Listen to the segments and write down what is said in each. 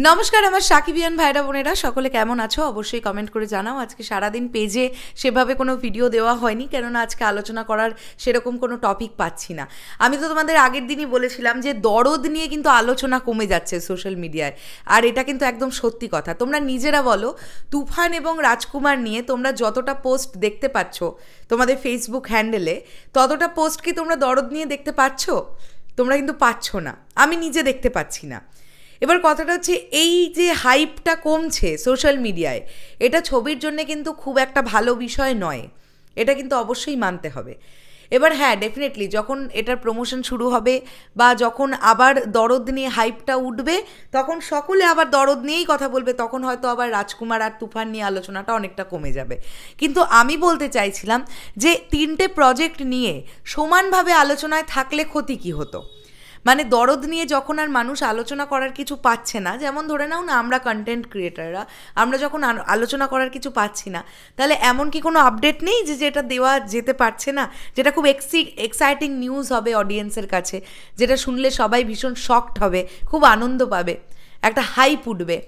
নমস্কার আমার সাকিবিয়ান ভাইরা বোনেরা, সকলে কেমন আছো অবশ্যই কমেন্ট করে জানাও। আজকে সারাদিন পেজে সেভাবে কোনো ভিডিও দেওয়া হয়নি, কেননা আজকে আলোচনা করার সেরকম কোনো টপিক পাচ্ছি না। আমি তো তোমাদের আগের দিনই বলেছিলাম যে দরদ নিয়ে কিন্তু আলোচনা কমে যাচ্ছে সোশ্যাল মিডিয়ায়, আর এটা কিন্তু একদম সত্যি কথা। তোমরা নিজেরা বলো, তুফান এবং রাজকুমার নিয়ে তোমরা যতটা পোস্ট দেখতে পাচ্ছ তোমাদের ফেসবুক হ্যান্ডেলে, ততটা পোস্ট কি তোমরা দরদ নিয়ে দেখতে পাচ্ছ? তোমরা কিন্তু পাচ্ছ না, আমি নিজে দেখতে পাচ্ছি না। এবার কথাটা হচ্ছে, এই যে হাইপটা কমছে সোশ্যাল মিডিয়ায়, এটা ছবির জন্য কিন্তু খুব একটা ভালো বিষয় নয়, এটা কিন্তু অবশ্যই মানতে হবে। এবার হ্যাঁ, ডেফিনেটলি যখন এটার প্রমোশন শুরু হবে বা যখন আবার দরদ নিয়ে হাইপটা উঠবে, তখন সকলে আবার দরদ নিয়েই কথা বলবে, তখন হয়তো আবার রাজকুমার আর তুফান নিয়ে আলোচনাটা অনেকটা কমে যাবে। কিন্তু আমি বলতে চাইছিলাম যে তিনটে প্রজেক্ট নিয়ে সমানভাবে আলোচনায় থাকলে ক্ষতি কী হতো। মানে দরদ নিয়ে যখন আর মানুষ আলোচনা করার কিছু পাচ্ছে না, যেমন ধরে নাও না, আমরা কন্টেন্ট ক্রিয়েটাররা আমরা যখন আলোচনা করার কিছু পাচ্ছি না, তাহলে এমন কি কোনো আপডেট নেই যে যেটা দেওয়া যেতে পারছে না, যেটা খুব এক্সাইটিং নিউজ হবে অডিয়েন্সের কাছে, যেটা শুনলে সবাই ভীষণ শকড হবে, খুব আনন্দ পাবে, একটা হাইপ উঠবে।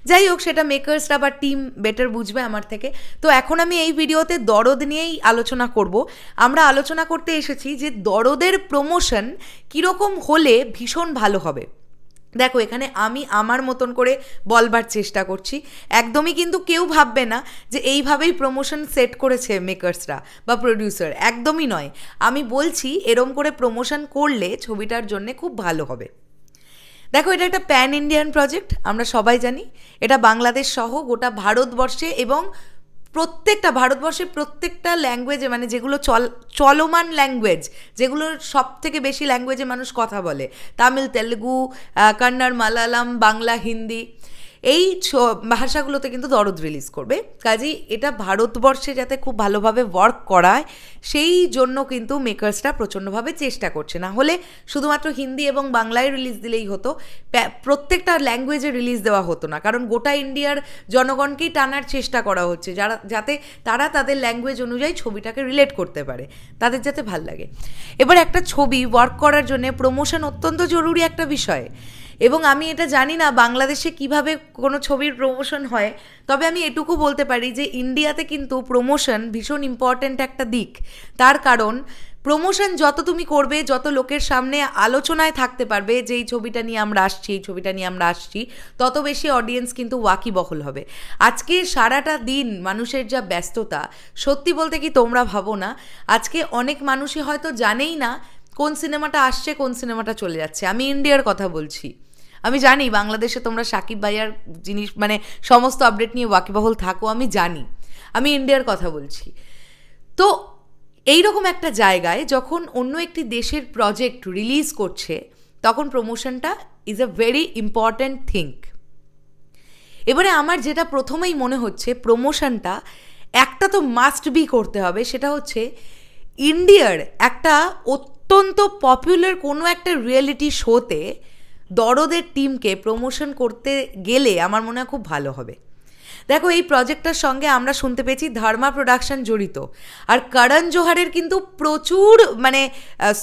যাই হোক, সেটা মেকার্সরা বা টিম বেটার বুঝবে আমার থেকে। তো এখন আমি এই ভিডিওতে দরদ নিয়েই আলোচনা করব। আমরা আলোচনা করতে এসেছি যে দরদের প্রমোশন কীরকম হলে ভীষণ ভালো হবে। দেখো, এখানে আমি আমার মতন করে বলবার চেষ্টা করছি, একদমই কিন্তু কেউ ভাববে না যে এইভাবেই প্রমোশন সেট করেছে মেকার্সরা বা প্রডিউসার, একদমই নয়। আমি বলছি এরম করে প্রমোশন করলে ছবিটার জন্যে খুব ভালো হবে। দেখো, এটা একটা প্যান ইন্ডিয়ান প্রজেক্ট, আমরা সবাই জানি। এটা বাংলাদেশ সহ গোটা ভারতবর্ষে এবং ভারতবর্ষের প্রত্যেকটা ল্যাঙ্গুয়েজে, মানে যেগুলো চলমান ল্যাঙ্গুয়েজ, যেগুলোর সব থেকে বেশি ল্যাঙ্গুয়েজে মানুষ কথা বলে, তামিল, তেলেগু, কন্নড়, মালায়ালাম, বাংলা, হিন্দি, এই ভাষাগুলোতে কিন্তু দরদ রিলিজ করবে। কাজেই এটা ভারতবর্ষে যাতে খুব ভালোভাবে ওয়ার্ক করায়, সেই জন্য কিন্তু মেকার্সরা প্রচণ্ডভাবে চেষ্টা করছে। না হলে শুধুমাত্র হিন্দি এবং বাংলায় রিলিজ দিলেই হতো, প্রত্যেকটা ল্যাঙ্গুয়েজে রিলিজ দেওয়া হতো না, কারণ গোটা ইন্ডিয়ার জনগণকেই টানার চেষ্টা করা হচ্ছে, যাতে তারা তাদের ল্যাঙ্গুয়েজ অনুযায়ী ছবিটাকে রিলেট করতে পারে, তাদের যাতে ভাল লাগে। এবার একটা ছবি ওয়ার্ক করার জন্য প্রমোশন অত্যন্ত জরুরি একটা বিষয়, এবং আমি এটা জানি না বাংলাদেশে কিভাবে কোনো ছবির প্রমোশন হয়, তবে আমি এটুকু বলতে পারি যে ইন্ডিয়াতে কিন্তু প্রমোশন ভীষণ ইম্পর্ট্যান্ট একটা দিক। তার কারণ প্রমোশন যত তুমি করবে, যত লোকের সামনে আলোচনায় থাকতে পারবে যে এই ছবিটা নিয়ে আমরা আসছি, এই ছবিটা নিয়ে আমরা আসছি, তত বেশি অডিয়েন্স কিন্তু ওয়াকিবহল হবে। আজকে সারাটা দিন মানুষের যা ব্যস্ততা, সত্যি বলতে কি তোমরা ভাবো না, আজকে অনেক মানুষই হয়তো জানেই না কোন সিনেমাটা আসছে, কোন সিনেমাটা চলে যাচ্ছে। আমি ইন্ডিয়ার কথা বলছি। আমি জানি বাংলাদেশে তোমরা সাকিব ভাইয়ার জিনিস, মানে সমস্ত আপডেট নিয়ে ওয়াকিবহল থাকো, আমি জানি। আমি ইন্ডিয়ার কথা বলছি। তো এইরকম একটা জায়গায় যখন অন্য একটি দেশের প্রজেক্ট রিলিজ করছে, তখন প্রমোশনটা is a very important thing. এবারে আমার যেটা প্রথমেই মনে হচ্ছে, প্রমোশনটা একটা তো মাস্ট বি করতে হবে, সেটা হচ্ছে ইন্ডিয়ার একটা অত্যন্ত পপুলার কোনো একটা রিয়েলিটি শোতে দরদের টিমকে প্রমোশন করতে গেলে আমার মনে হয় খুব ভালো হবে। দেখো, এই প্রজেক্টটার সঙ্গে আমরা শুনতে পেয়েছি ধর্মা প্রোডাকশন জড়িত, আর করণ জোহারের কিন্তু প্রচুর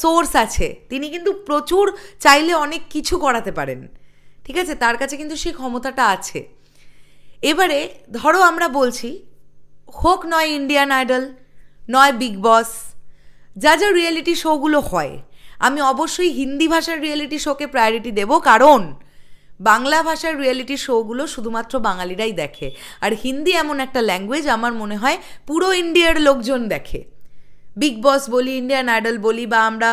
সোর্স আছে, তিনি কিন্তু প্রচুর চাইলে অনেক কিছু করাতে পারেন, ঠিক আছে, তার কাছে কিন্তু সেই ক্ষমতাটা আছে। এবারে ধরো আমরা বলছি, হোক নয় ইন্ডিয়ান আইডল, নয় বিগ বস, যা যা রিয়েলিটি শোগুলো হয়, আমি অবশ্যই হিন্দি ভাষার রিয়েলিটি শোকে প্রায়োরিটি দেব, কারণ বাংলা ভাষার রিয়েলিটি শোগুলো শুধুমাত্র বাঙালিরাই দেখে, আর হিন্দি এমন একটা ল্যাঙ্গুয়েজ আমার মনে হয় পুরো ইন্ডিয়ার লোকজন দেখে। বিগ বস বলি, ইন্ডিয়ান আইডল বলি, বা আমরা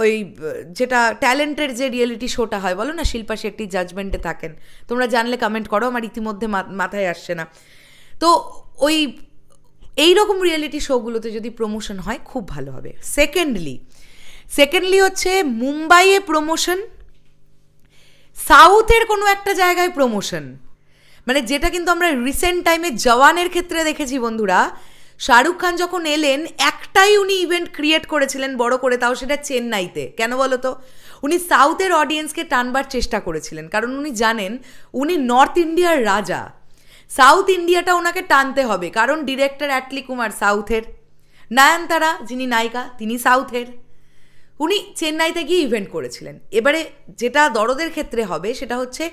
ওই যেটা ট্যালেন্টের যে রিয়েলিটি শোটা হয়, বলো না, শিল্পা শেট্টি জাজমেন্টে থাকেন, তোমরা জানলে কমেন্ট করো, আমার ইতিমধ্যে মাথায় আসছে না। তো ওই এইরকম রিয়েলিটি শোগুলোতে যদি প্রমোশন হয় খুব ভালো হবে। সেকেন্ডলি হচ্ছে মুম্বাইয়ে প্রমোশন, সাউথের কোনো একটা জায়গায় প্রমোশন, মানে যেটা কিন্তু আমরা রিসেন্ট টাইমে জওয়ানের ক্ষেত্রে দেখেছি বন্ধুরা। শাহরুখ খান যখন এলেন, একটাই উনি ইভেন্ট ক্রিয়েট করেছিলেন বড় করে, তাও সেটা চেন্নাইতে। কেন বলো তো? উনি সাউথের অডিয়েন্সকে টানবার চেষ্টা করেছিলেন, কারণ উনি জানেন উনি নর্থ ইন্ডিয়ার রাজা, সাউথ ইন্ডিয়াটা ওনাকে টানতে হবে, কারণ ডিরেক্টর অ্যাটলি কুমার সাউথের, নয়নতারা যিনি নায়িকা তিনি সাউথের। উনি চেন্নাইতে গিয়ে ইভেন্ট করেছিলেন। এবারে যেটা দরদের ক্ষেত্রে হবে সেটা হচ্ছে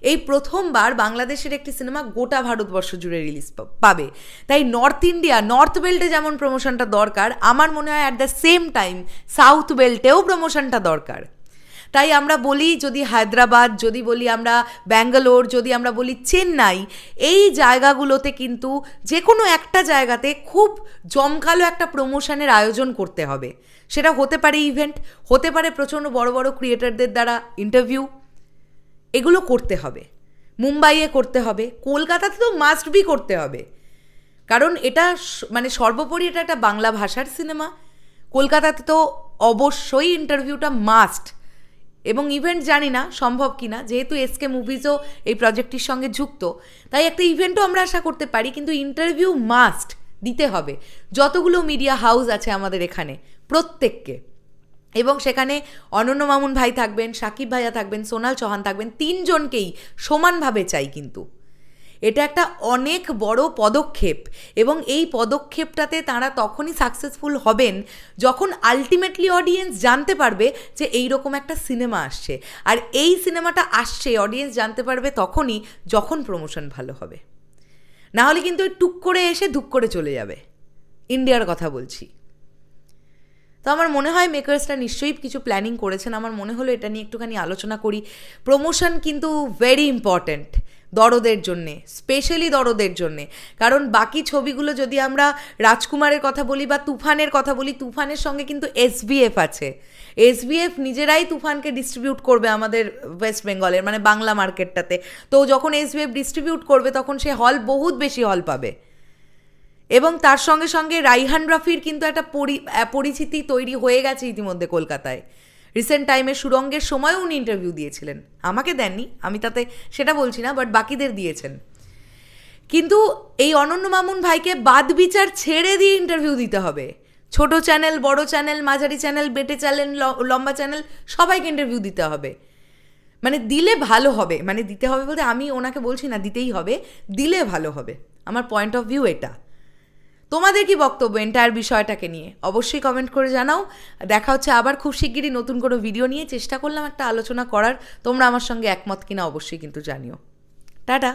এই প্রথমবার বাংলাদেশের একটি সিনেমা গোটা ভারতবর্ষ জুড়ে রিলিজ পাবে। তাই নর্থ ইন্ডিয়া, নর্থ বেল্টে যেমন প্রমোশনটা দরকার, আমার মনে হয় at the same time south বেল্টেও প্রমোশনটা দরকার। তাই আমরা বলি যদি হায়দ্রাবাদ, যদি বলি আমরা ব্যাঙ্গালোর, যদি আমরা বলি চেন্নাই, এই জায়গাগুলোতে কিন্তু যে কোনো একটা জায়গাতে খুব জমকালো একটা প্রমোশনের আয়োজন করতে হবে। সেটা হতে পারে ইভেন্ট, হতে পারে প্রচণ্ড বড় বড় ক্রিয়েটারদের দ্বারা ইন্টারভিউ, এগুলো করতে হবে। মুম্বাইয়ে করতে হবে, কলকাতাতে তো মাস্ট বি করতে হবে, কারণ এটা মানে সর্বোপরি এটা একটা বাংলা ভাষার সিনেমা। কলকাতাতে তো অবশ্যই ইন্টারভিউটা মাস্ট। এবং ইভেন্ট জানি না সম্ভব কি না, যেহেতু এসকে মুভিজও এই প্রজেক্টটির সঙ্গে যুক্ত, তাই একটা ইভেন্টও আমরা আশা করতে পারি, কিন্তু ইন্টারভিউ মাস্ট দিতে হবে যতগুলো মিডিয়া হাউস আছে আমাদের এখানে প্রত্যেককে। এবং সেখানে অনন্য মামুন ভাই থাকবেন, সাকিব ভাইয়া থাকবেন, সোনাল চৌহান থাকবেন, তিনজনকেই সমানভাবে চাই। কিন্তু এটা একটা অনেক বড় পদক্ষেপ, এবং এই পদক্ষেপটাতে তারা তখনই সাকসেসফুল হবেন যখন আলটিমেটলি অডিয়েন্স জানতে পারবে যে এই রকম একটা সিনেমা আসছে। আর এই সিনেমাটা আসছে অডিয়েন্স জানতে পারবে তখনই যখন প্রমোশন ভালো হবে। না হলে কিন্তু টুক করে এসে ধুক করে চলে যাবে। ইন্ডিয়ার কথা বলছি। তো আমার মনে হয় মেকার্সরা নিশ্চয়ই কিছু প্ল্যানিং করেছেন। আমার মনে হলো এটা নিয়ে একটুখানি আলোচনা করি। প্রমোশন কিন্তু ভেরি ইম্পর্ট্যান্ট দরদের জন্যে, স্পেশালি দরদের জন্যে। কারণ বাকি ছবিগুলো যদি আমরা রাজকুমারের কথা বলি বা তুফানের কথা বলি, তুফানের সঙ্গে কিন্তু এসবিএফ আছে। এসবিএফ নিজেরাই তুফানকে ডিস্ট্রিবিউট করবে আমাদের ওয়েস্ট বেঙ্গলের, মানে বাংলা মার্কেটটাতে। তো যখন এসবিএফ ডিস্ট্রিবিউট করবে তখন সে হল বহুত বেশি হল পাবে। এবং তার সঙ্গে সঙ্গে রাইহান রাফির কিন্তু একটা পরিচিতি তৈরি হয়ে গেছে ইতিমধ্যে কলকাতায়। রিসেন্ট টাইমে সুরঙ্গের সময়ও উনি ইন্টারভিউ দিয়েছিলেন, আমাকে দেননি, আমি তাতে সেটা বলছি না, বাট বাকিদের দিয়েছেন। কিন্তু এই অনন্য মামুন ভাইকে বাদ বিচার ছেড়ে দিয়ে ইন্টারভিউ দিতে হবে। ছোট চ্যানেল, বড় চ্যানেল, মাঝারি চ্যানেল, বেটে চ্যানেল, লম্বা চ্যানেল, সবাইকে ইন্টারভিউ দিতে হবে। মানে দিলে ভালো হবে, মানে দিতে হবে বলতে আমি ওনাকে বলছি না, দিতেই হবে, দিলে ভালো হবে। আমার পয়েন্ট অফ ভিউ এটা। তোমাদের কি বক্তব্য এন্টায়ার বিষয়টাকে নিয়ে অবশ্যই কমেন্ট করে জানাও। দেখা হচ্ছে আবার খুব শিগগিরই নতুন কোনো ভিডিও নিয়ে। চেষ্টা করলাম একটা আলোচনা করার, তোমরা আমার সঙ্গে একমত কিনা অবশ্যই কিন্তু জানিও। টাটা।